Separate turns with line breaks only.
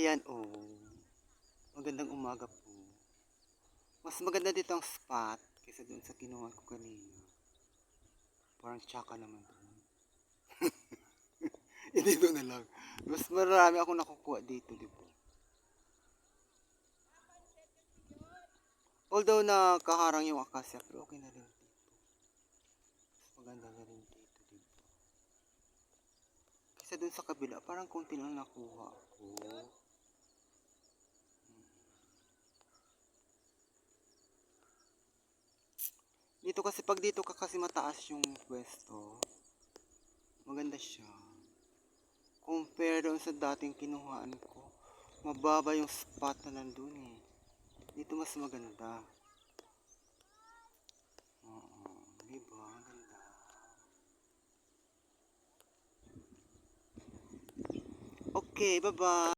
Ayan, oh. Magandang umaga po. Mas maganda dito ang spot kaysa doon sa kinuha ko kanina. Parang tsaka naman doon. Eh, dito na lang. Mas marami akong nakukuha dito, di ba? Although nakaharang yung akasya, pero okay na rin dito. Mas maganda na rin dito, di ba? Kaysa doon sa kabila, parang konti lang nakuha ko. Dito kasi pag dito ka kasi mataas yung pwesto, maganda siya. Compare doon sa dating kinuhaan ko, mababa yung spot na nandun eh. Dito mas maganda. Oo, diba? Maganda. Okay, bye-bye.